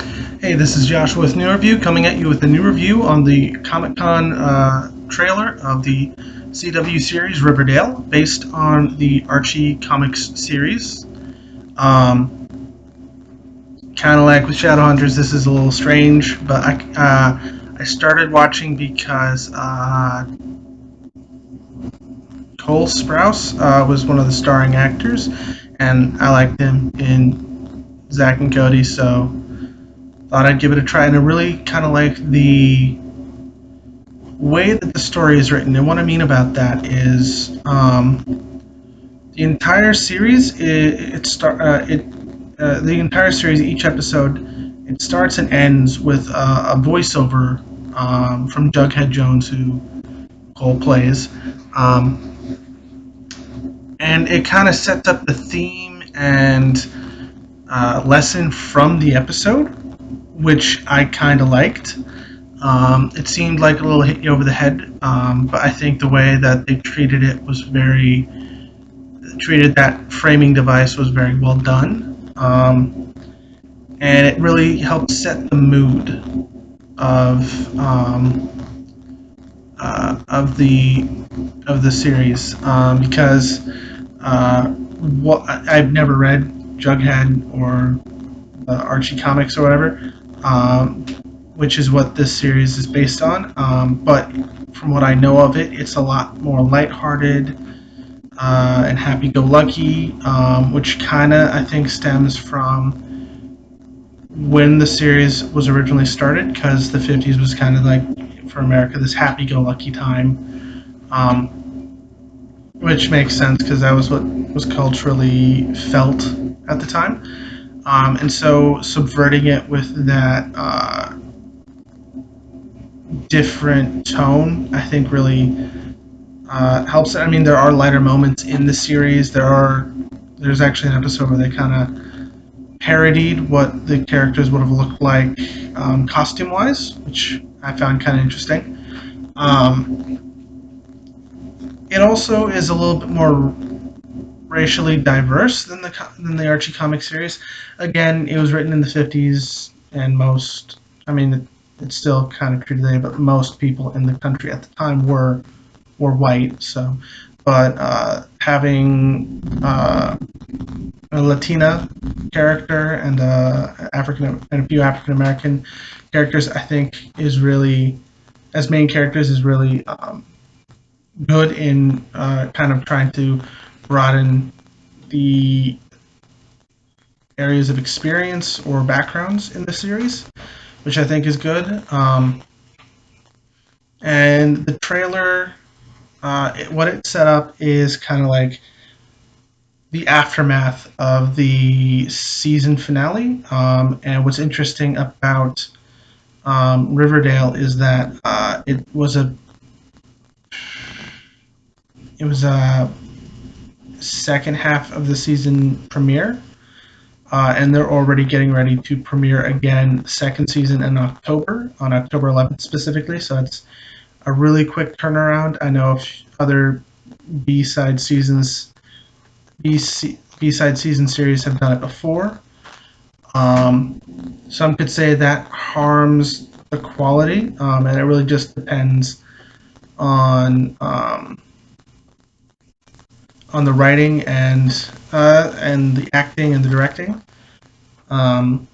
Hey, this is Joshua with New Review, coming at you with a new review on the Comic-Con trailer of the CW series Riverdale, based on the Archie Comics series. Um, kind of like with Shadowhunters, this is a little strange, but I started watching because Cole Sprouse was one of the starring actors, and I liked him in Zack and Cody, so thought I'd give it a try. And I really kind of like the way that the story is written. And what I mean about that is the entire series. The entire series, each episode, it starts and ends with a voiceover from Jughead Jones, who Cole plays, and it kind of sets up the theme and lesson from the episode, which I kind of liked. It seemed like a little hit you over the head, but I think the way that they treated it was treated that framing device was very well done, and it really helped set the mood of the series, because what I've never read Jughead or Archie comics or whatever, which is what this series is based on. But from what I know of it, it's a lot more lighthearted and happy-go-lucky, which kind of I think stems from when the series was originally started, because the 50s was kind of like, for America, this happy-go-lucky time, which makes sense because that was what was culturally felt at the time. And so subverting it with that different tone, I think, really helps it. I mean, there are lighter moments in the series. There's actually an episode where they kind of parodied what the characters would have looked like costume-wise, which I found kind of interesting. It also is a little bit more racially diverse than the Archie comic series. Again, it was written in the 50s, and I mean, it's still kind of true today, but most people in the country at the time were white. So, but having a Latina character and a few African American characters, I think, is really, as main characters, is really good in kind of trying to broaden the areas of experience or backgrounds in the series, which I think is good. And the trailer, what it set up is kind of like the aftermath of the season finale. And what's interesting about Riverdale is that it was a second half of the season premiere, and they're already getting ready to premiere again the second season in October, on October 11th specifically. So it's a really quick turnaround. I know if other B-side seasons, B-side season series have done it before. Um, some could say that harms the quality, and it really just depends on um, on the writing and the acting and the directing. Um,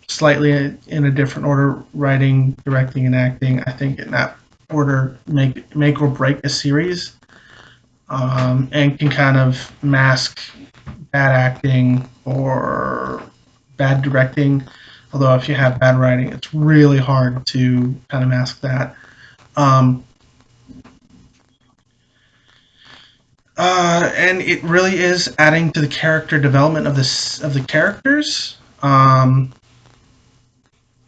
Slightly in a different order: writing, directing, and acting. I think in that order make or break a series, and can kind of mask bad acting or bad directing. Although if you have bad writing, it's really hard to kind of mask that. Um, and it really is adding to the character development of the characters.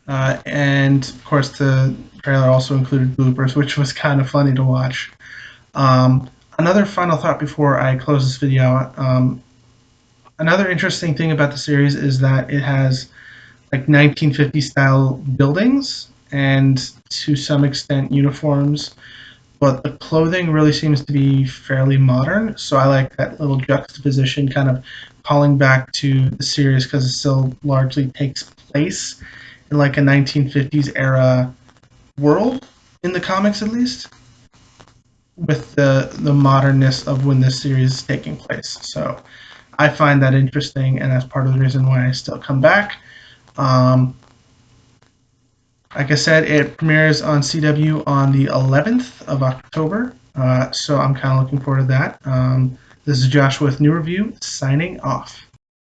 And of course, the trailer also included bloopers, which was kind of funny to watch. Another final thought before I close this video out. Another interesting thing about the series is that it has like 1950 style buildings and to some extent uniforms, but the clothing really seems to be fairly modern. So I like that little juxtaposition, kind of calling back to the series because it still largely takes place in like a 1950s era world in the comics, at least, with the modernness of when this series is taking place. So I find that interesting, and that's part of the reason why I still come back. Um, like I said, it premieres on CW on the 11th of October, so I'm kind of looking forward to that. This is Josh with New Review, signing off.